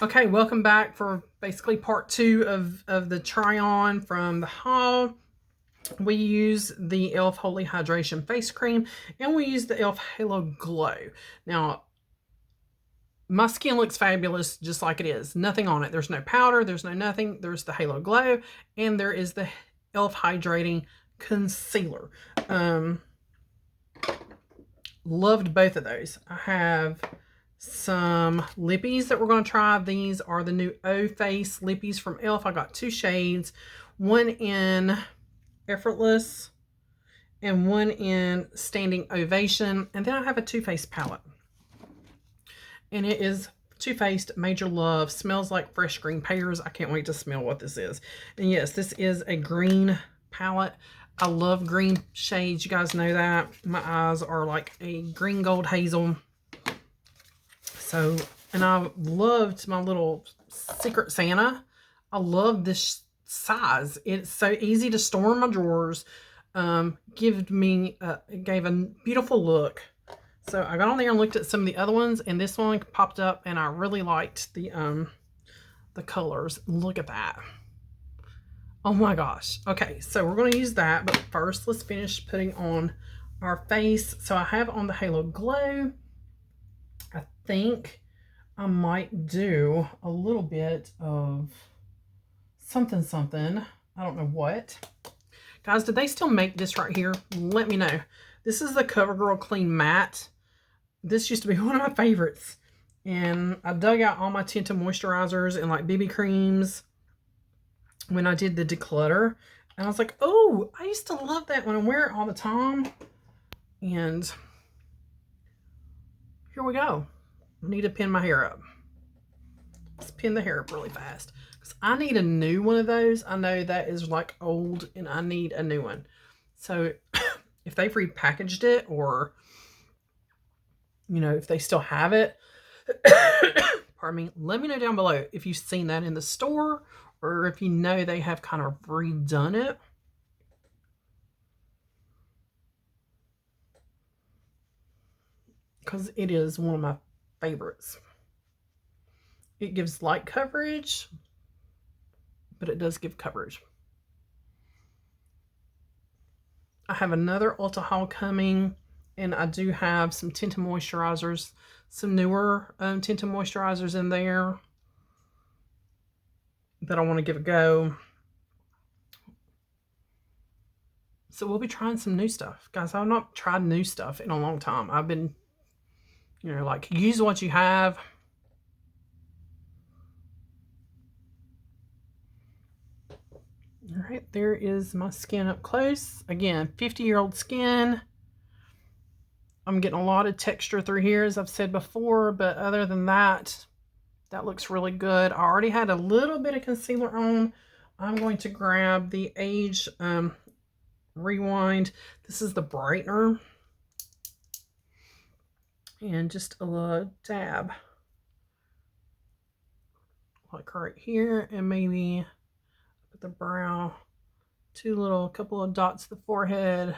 Okay, welcome back for basically part 2 of the try on from the haul. We use the e.l.f. Holy Hydration Face Cream and we use the e.l.f. Halo Glow. Now, my skin looks fabulous just like it is. Nothing on it. There's no powder, there's no nothing. There's the Halo Glow and there is the e.l.f. Hydrating Concealer. Loved both of those. I have some lippies that we're going to try. These are the new O Face lippies from e.l.f. I got 2 shades, one in Effortless and one in Standing Ovation. And then I have a Too Faced palette. And it is Too Faced Major Love. Smells like fresh green pears. I can't wait to smell what this is. And yes, this is a green palette. I love green shades. You guys know that. My eyes are like a green gold hazel. So, and I loved my little Secret Santa. I love this size. It's so easy to store in my drawers. Gave a beautiful look. So I got on there and looked at some of the other ones, and this one popped up, and I really liked the colors. Look at that. Oh my gosh. Okay, so we're going to use that, but first let's finish putting on our face. So I have on the Halo Glow. I think I might do a little bit of something. I don't know what. Guys, did they still make this right here? Let me know. This is the CoverGirl Clean Matte. This used to be one of my favorites. And I dug out all my tinted moisturizers and like BB creams when I did the declutter. And I was like, oh, I used to love that when I wear it all the time. And here we go. I need to pin my hair up. Let's pin the hair up really fast. Because I need a new one of those. I know that is like old and I need a new one. So if they've repackaged it or, you know, if they still have it, pardon me, let me know down below if you've seen that in the store or if you know they have kind of redone it. Because it is one of my favorites. It gives light coverage, but it does give coverage. I have another Ulta haul coming, and I do have some tinted moisturizers, some newer tinted moisturizers in there that I want to give a go. So we'll be trying some new stuff. Guys, I've not tried new stuff in a long time. I've been, you know, like, use what you have. All right, there is my skin up close. Again, 50-year-old skin. I'm getting a lot of texture through here, as I've said before, but other than that, that looks really good. I already had a little bit of concealer on. I'm going to grab the Age Rewind. This is the brightener. And just a little dab. Like right here, and maybe at the brow. Couple of dots to the forehead.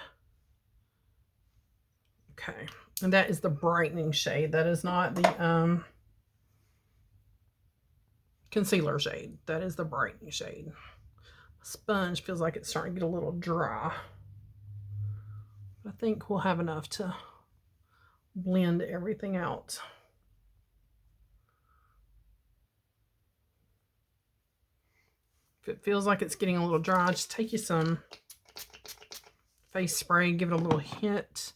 Okay, and that is the brightening shade. That is not the concealer shade. That is the brightening shade. Sponge feels like it's starting to get a little dry. I think we'll have enough to blend everything out. If it feels like it's getting a little dry, just take you some face spray, give it a little hint.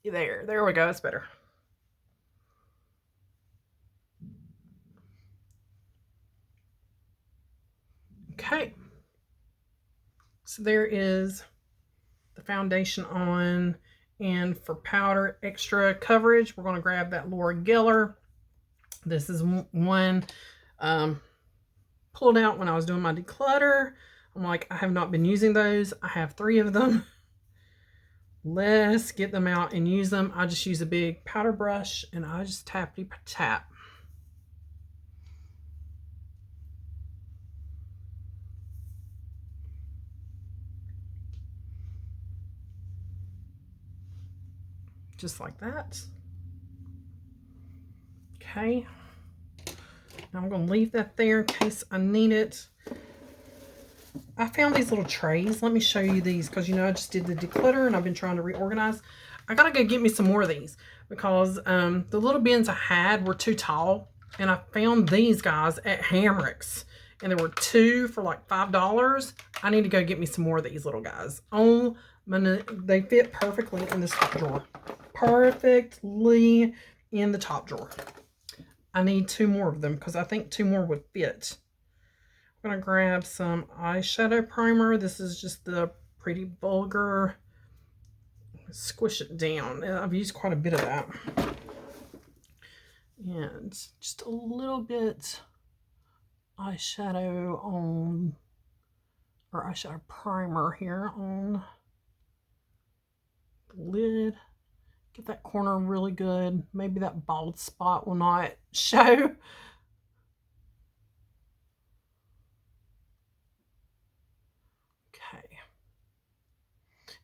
There we go, that's better. Okay. So there is the foundation on, and for powder extra coverage, we're going to grab that Laura Geller. This is one pulled out when I was doing my declutter. I'm like, I have not been using those. I have 3 of them. Let's get them out and use them. I just use a big powder brush and I just tappity tap. Just like that. Okay. I'm going to leave that there in case I need it. I found these little trays. Let me show you these because, you know, I just did the declutter and I've been trying to reorganize. I got to go get me some more of these because the little bins I had were too tall. And I found these guys at Ahhmazing. And there were 2 for like $5. I need to go get me some more of these little guys. Oh, they fit perfectly in this top drawer. Perfectly in the top drawer. I need 2 more of them because I think 2 more would fit. I'm going to grab some eyeshadow primer. This is just the Pretty Vulgar. Squish it down. I've used quite a bit of that. And just a little bit eyeshadow on, or eyeshadow primer here on the lid. Get that corner really good. Maybe that bald spot will not show. Okay.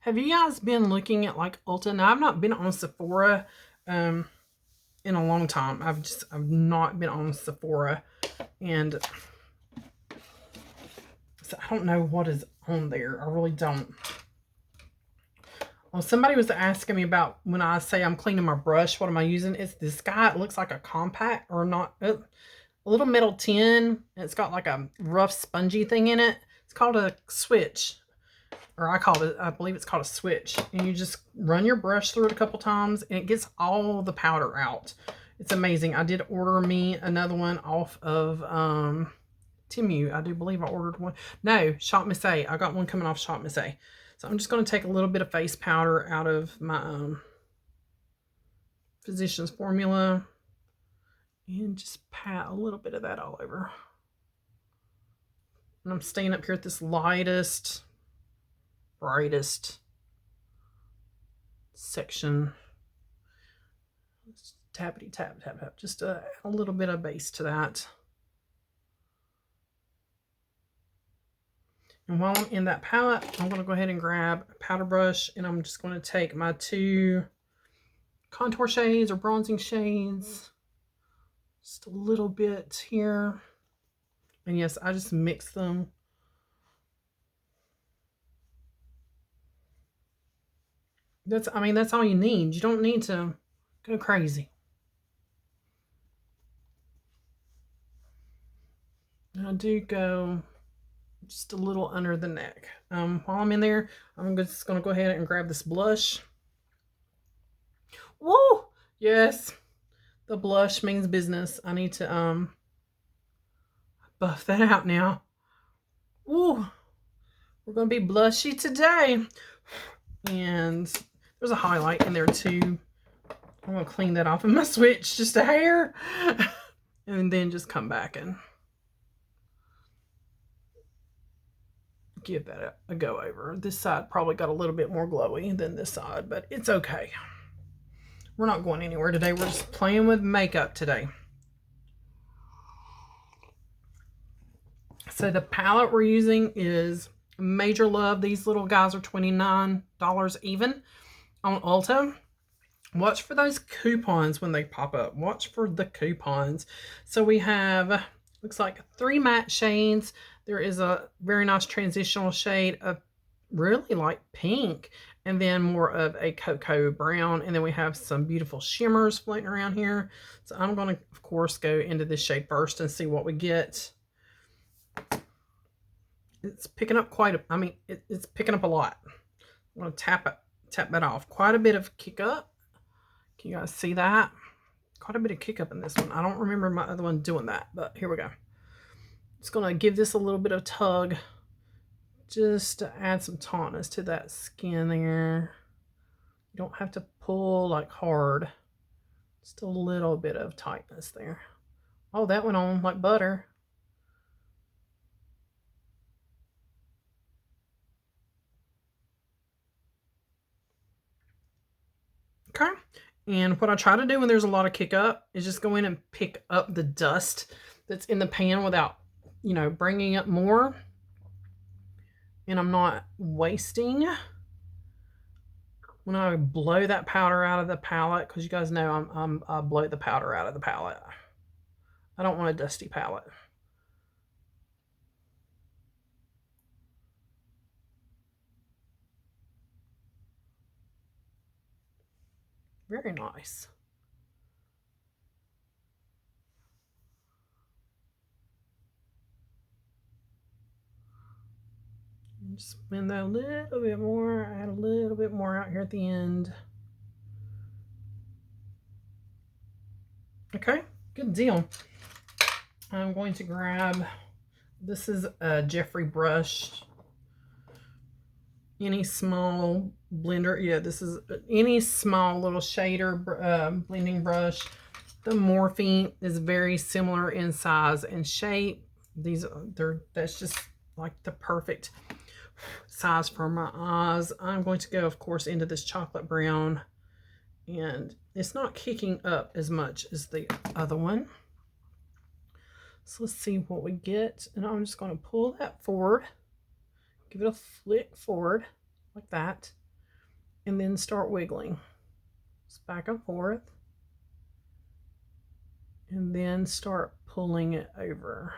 Have you guys been looking at like Ulta? Now, I've not been on Sephora in a long time. I've not been on Sephora, and so I don't know what is on there. I really don't. Well, somebody was asking me about when I say I'm cleaning my brush, what am I using? It's this guy. It looks like a compact or not, a little metal tin. It's got like a rough spongy thing in it. It's called a switch, or I believe it's called a switch. And you just run your brush through it a couple times and it gets all the powder out. It's amazing. I did order me another one off of Temu. I do believe I ordered one. No, Shop Miss A. I got one coming off Shop Miss A. So I'm just going to take a little bit of face powder out of my Physicians Formula and just pat a little bit of that all over. And I'm staying up here at this lightest, brightest section. Just tappity tap, tap, tap. Just a little bit of base to that. And while I'm in that palette, I'm going to go ahead and grab a powder brush, and I'm just going to take my 2 contour shades or bronzing shades, just a little bit here. And yes, I just mix them. That's all you need. You don't need to go crazy. And I do go just a little under the neck. While I'm in there, I'm just going to go ahead and grab this blush. Woo! Yes, the blush means business. I need to buff that out now. Woo! We're going to be blushy today. And there's a highlight in there too. I'm going to clean that off of my switch just a hair. And then just come back and give that a go over. This side probably got a little bit more glowy than this side, but it's okay. We're not going anywhere today. We're just playing with makeup today. So the palette we're using is Major Love. These little guys are $29 even on Ulta. Watch for those coupons when they pop up. Watch for the coupons. So we have, looks like 3 matte shades. There is a very nice transitional shade of really light pink, and then more of a cocoa brown. And then we have some beautiful shimmers floating around here. So I'm going to, of course, go into this shade first and see what we get. It's picking up it's picking up a lot. I'm going to tap that off. Quite a bit of kick up. Can you guys see that? Quite a bit of kick up in this one. I don't remember my other one doing that, but here we go. Just going to give this a little bit of tug just to add some tautness to that skin there. You don't have to pull like hard. Just a little bit of tightness there. Oh, that went on like butter. Okay. And what I try to do when there's a lot of kick up is just go in and pick up the dust that's in the pan without, you know, bringing up more. And I'm not wasting when I blow that powder out of the palette, because you guys know I blow the powder out of the palette. I don't want a dusty palette. Very nice. Just spin that a little bit more, add a little bit more out here at the end. Okay, good deal. I'm going to grab, this is a Jeffrey brush. Any small blender, yeah, this is any small little shader blending brush. The Morphe is very similar in size and shape. That's just like the perfect size for my eyes. I'm going to go, of course, into this chocolate brown, and it's not kicking up as much as the other one. So let's see what we get. And I'm just going to pull that forward, give it a flick forward like that, and then start wiggling. Just back and forth, and then start pulling it over.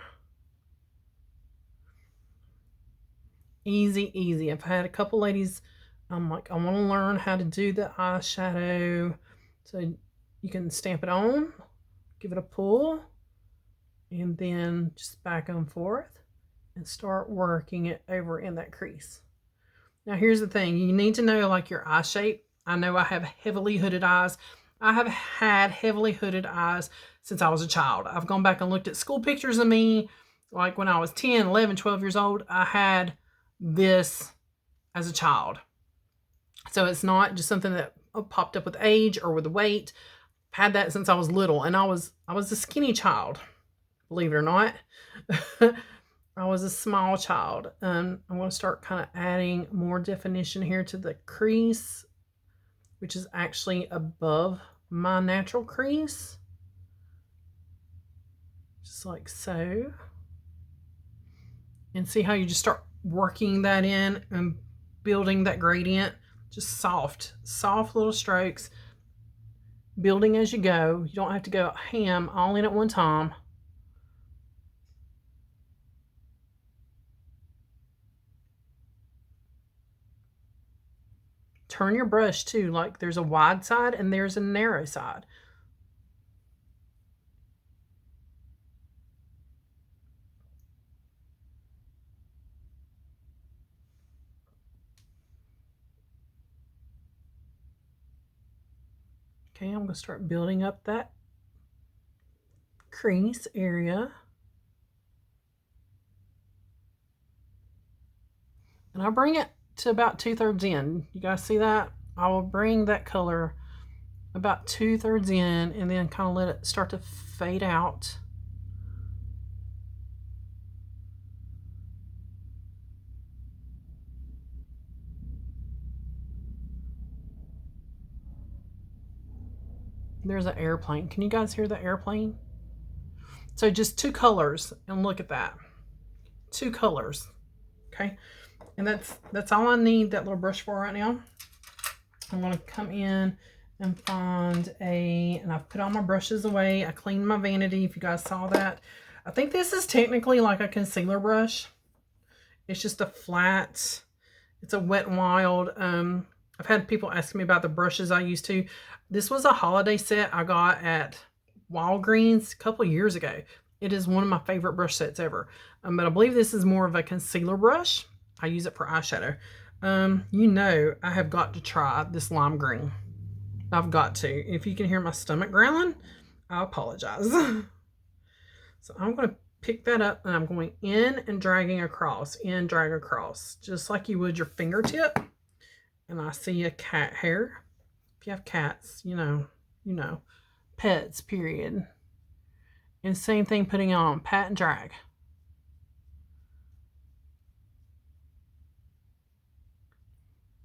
Easy, easy. I've had a couple ladies, I'm like, I want to learn how to do the eyeshadow. So you can stamp it on, give it a pull, and then just back and forth and start working it over in that crease. Now here's the thing, you need to know like your eye shape. I know I have heavily hooded eyes. I have had heavily hooded eyes since I was a child. I've gone back and looked at school pictures of me, like when I was 10, 11, 12 years old. I had this as a child. So it's not just something that popped up with age or with weight. I've had that since I was little, and I was a skinny child, believe it or not. I was a small child. I'm going to start kind of adding more definition here to the crease, which is actually above my natural crease. Just like so. And see how you just start working that in and building that gradient. Just soft little strokes. Building as you go. You don't have to go ham all in at one time. Turn your brush too, like there's a wide side and there's a narrow side. Okay, I'm going to start building up that crease area. And I'll bring it to about 2/3 in. You guys see that? I will bring that color about 2/3 in and then kind of let it start to fade out. There's an airplane. Can you guys hear the airplane? So just 2 colors, and look at that. 2 colors. Okay. And that's all I need that little brush for right now. I'm going to come in and find and I've put all my brushes away. I cleaned my vanity, if you guys saw that. I think this is technically like a concealer brush. It's just a flat, it's a Wet n Wild. I've had people ask me about the brushes I used to. This was a holiday set I got at Walgreens a couple of years ago. It is one of my favorite brush sets ever. But I believe this is more of a concealer brush. I use it for eyeshadow. You know, I have got to try this lime green. I've got to. If you can hear my stomach growling, I apologize. So I'm going to pick that up and I'm going in and dragging across, drag across, just like you would your fingertip. And I see a cat hair. If you have cats, you know, pets, period. And same thing, putting on pat and drag.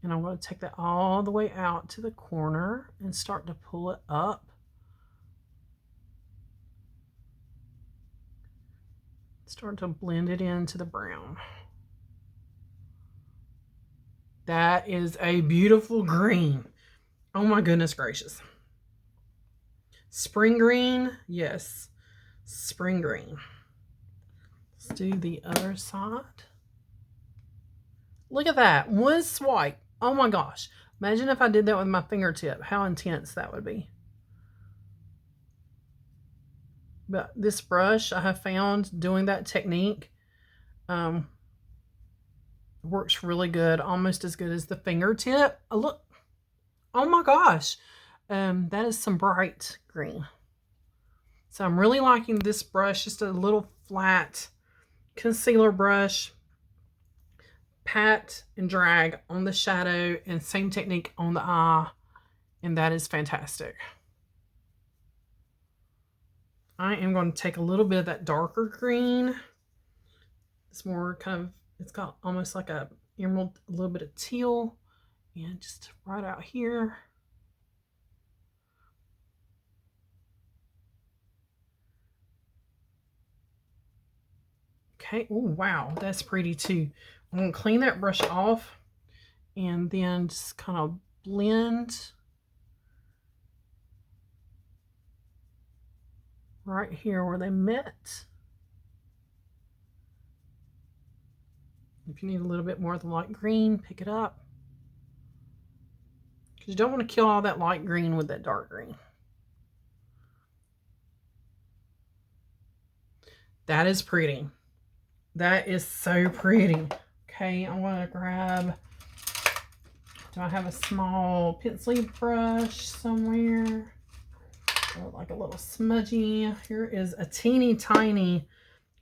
And I'm going to take that all the way out to the corner and start to pull it up. Start to blend it into the brown. That is a beautiful green. Oh my goodness gracious. Spring green, yes. spring green. Let's do the other side. Look at that. One swipe. Oh my gosh. Imagine if I did that with my fingertip. How intense that would be. But this brush, I have found doing that technique works really good. Almost as good as the fingertip. Oh, look. Oh my gosh. That is some bright green. So I'm really liking this brush. Just a little flat concealer brush. Pat and drag on the shadow, and same technique on the eye, and that is fantastic. I am going to take a little bit of that darker green. It's more kind of, it's got almost like a emerald, a little bit of teal, and just right out here. Okay, oh wow, that's pretty too. I'm going to clean that brush off and then just kind of blend right here where they met. If you need a little bit more of the light green, pick it up. Because you don't want to kill all that light green with that dark green. That is pretty. That is so pretty. Okay, I want to grab, do I have a small pencil brush somewhere? Or like a little smudgy. Here is a teeny tiny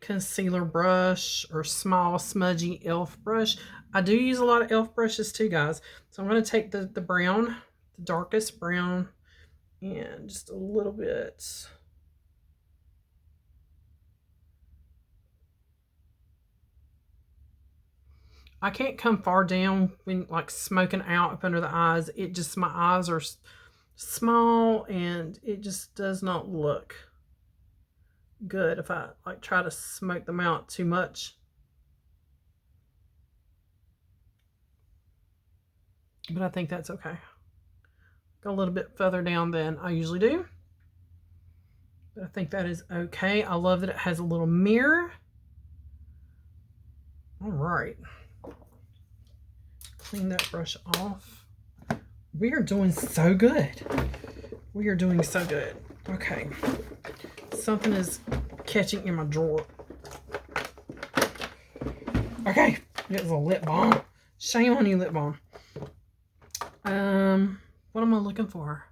concealer brush or small smudgy e.l.f. brush. I do use a lot of e.l.f. brushes too, guys. So I'm going to take the brown, the darkest brown, and just a little bit. I can't come far down when like smoking out up under the eyes. It just, my eyes are small and it just does not look good if I like try to smoke them out too much. But I think that's okay. Go a little bit further down than I usually do. But I think that is okay. I love that it has a little mirror. All right. Clean that brush off. We are doing so good. We are doing so good. Okay. Something is catching in my drawer. Okay. It was a lip balm. Shame on you, lip balm. What am I looking for?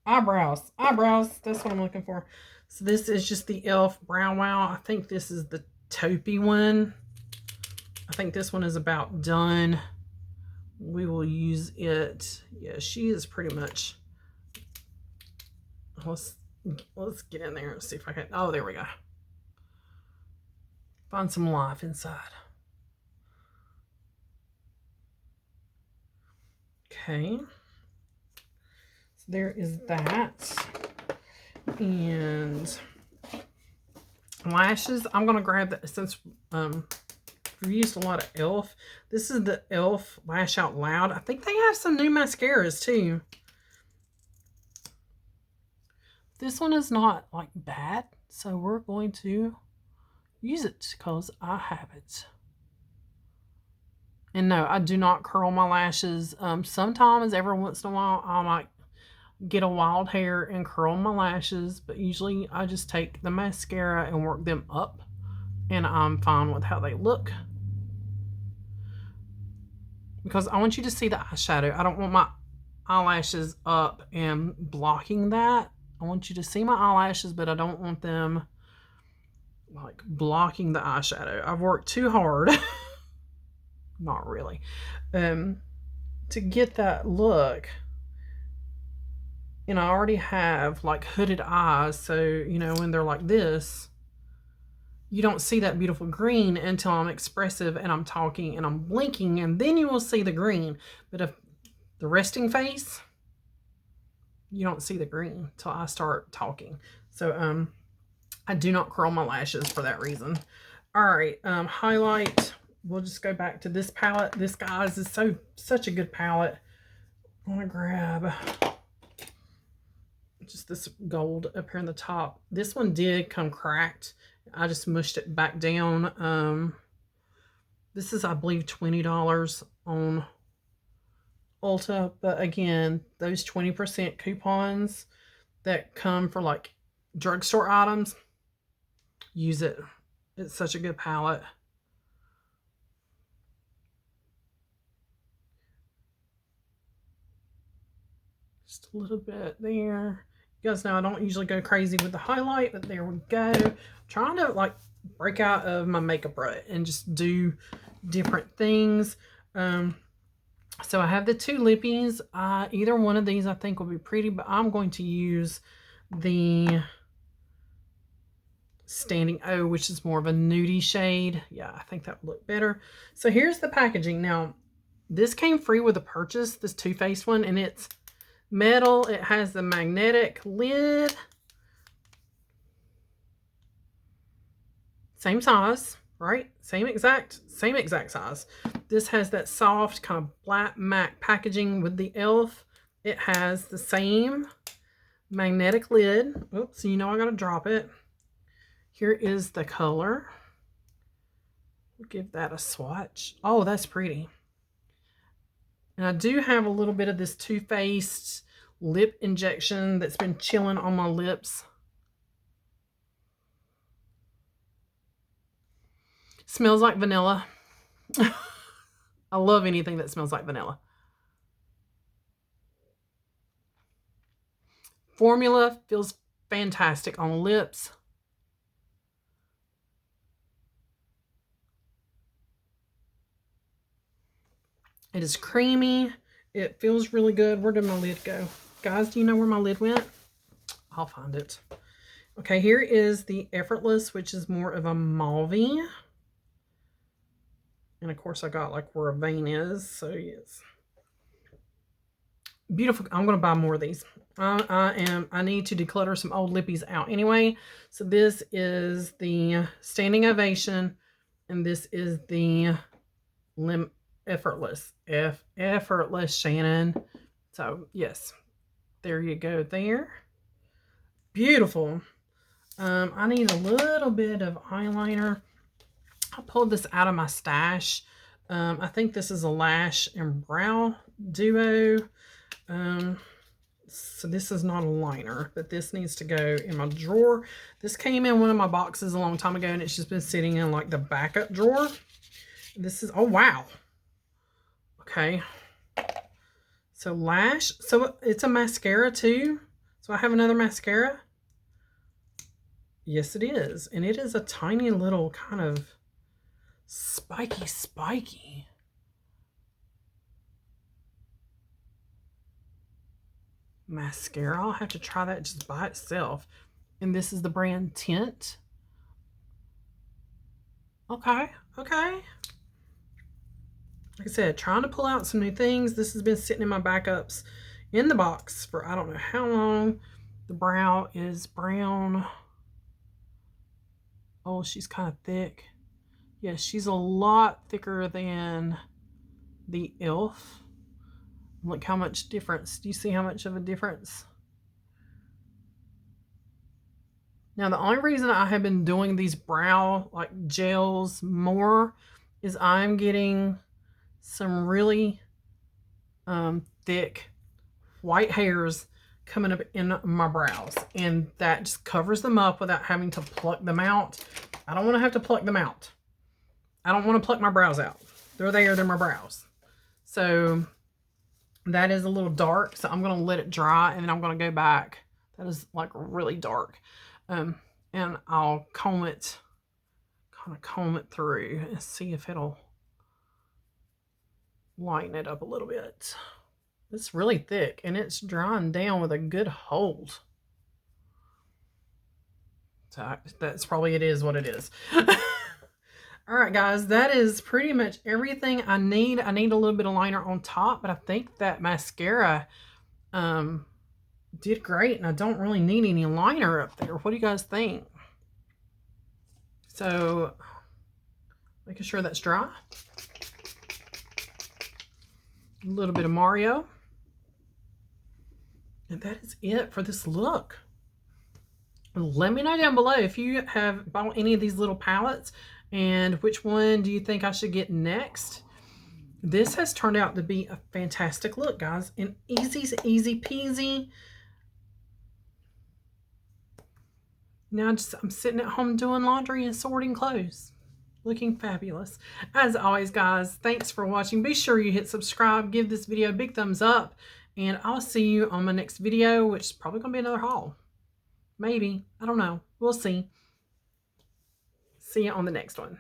Eyebrows. Eyebrows. That's what I'm looking for. So this is just the e.l.f. Brow Wow. I think this is the taupey one. I think this one is about done. We will use it. Yeah, she is pretty much. Let's get in there and see if I can. Oh, there we go. Find some life inside. Okay. So there is that. And lashes. I'm going to grab that since we've used a lot of e.l.f. This is the e.l.f. Lash Out Loud. I think they have some new mascaras too. This one is not like bad, so we're going to use it because I have it. And no, I do not curl my lashes. Sometimes, every once in a while, I might get a wild hair and curl my lashes, but usually I just take the mascara and work them up, and I'm fine with how they look. Because I want you to see the eyeshadow. I don't want my eyelashes up and blocking that. I want you to see my eyelashes, but I don't want them like blocking the eyeshadow. I've worked too hard. Not really. To get that look. And I already have like hooded eyes. So, you know, when they're like this, you don't see that beautiful green until I'm expressive and I'm talking and I'm blinking, and then you will see the green. But if the resting face, you don't see the green till I start talking. So I do not curl my lashes for that reason. All right, highlight. We'll just go back to this palette. This, guys, is such a good palette. I want to grab just this gold up here in the top. This one did come cracked. I just mushed it back down. This is, I believe, $20 on Ulta. But again, those 20% coupons that come for like drugstore items, use it. It's such a good palette. Just a little bit there. You guys know I don't usually go crazy with the highlight, but there we go. I'm trying to like break out of my makeup rut and just do different things. So I have the two lippies. Either one of these I think will be pretty, but I'm going to use the Standing O, which is more of a nudie shade. Yeah, I think that would look better. So here's the packaging. Now, this came free with a purchase, this Too Faced one, and it's metal. It has the magnetic lid. Same size, right? Same exact size. This has that soft kind of black matte packaging with the e.l.f. It has the same magnetic lid. Oops, you know I gotta drop it. Here is the color. We'll give that a swatch. Oh, that's pretty. And I do have a little bit of this Too Faced lip injection that's been chilling on my lips. Smells like vanilla. I love anything that smells like vanilla. Formula feels fantastic on lips. It is creamy. It feels really good. Where did my lid go? Guys, do you know where my lid went? I'll find it. Okay, here is the Effortless, which is more of a mauve-y. And of course I got like where a vein is, so yes. Beautiful. I'm going to buy more of these. I need to declutter some old lippies out anyway. So this is the Standing Ovation, and this is the Effortless. Effortless, Shannon. So yes, there you go there. Beautiful. I need a little bit of eyeliner. I pulled this out of my stash. I think this is a lash and brow duo. So this is not a liner, but this needs to go in my drawer. This came in one of my boxes a long time ago, and it's just been sitting in like the backup drawer. This is, oh wow. Okay. So lash, so it's a mascara too. So I have another mascara. Yes, it is. And it is a tiny little kind of spiky. Mascara. I'll have to try that just by itself. And this is the brand Tint. Okay. Like I said, trying to pull out some new things. This has been sitting in my backups in the box for I don't know how long. The brow is brown. Oh, she's kind of thick. Yeah, she's a lot thicker than the e.l.f. Look how much difference. Do you see how much of a difference? Now, the only reason I have been doing these brow like gels more is I'm getting some really thick white hairs coming up in my brows, and that just covers them up without having to pluck them out. I don't want to have to pluck them out. I don't want to pluck my brows out. They're there, they're my brows. So that is a little dark, so I'm going to let it dry, and then I'm going to go back. That is like really dark. And I'll comb it through and see if it'll lighten it up a little bit. It's really thick, and it's drying down with a good hold. So that's probably, it is what it is. All right, guys, that is pretty much everything I need. I need a little bit of liner on top, but I think that mascara did great, and I don't really need any liner up there. What do you guys think? So, making sure that's dry. A little bit of Mario. And that is it for this look. Let me know down below if you have bought any of these little palettes and which one do you think I should get next. This has turned out to be a fantastic look, guys, and easy peasy. Now I'm sitting at home doing laundry and sorting clothes. Looking fabulous. As always, guys, thanks for watching. Be sure you hit subscribe, give this video a big thumbs up, and I'll see you on my next video, which is probably going to be another haul. Maybe. I don't know. We'll see. See you on the next one.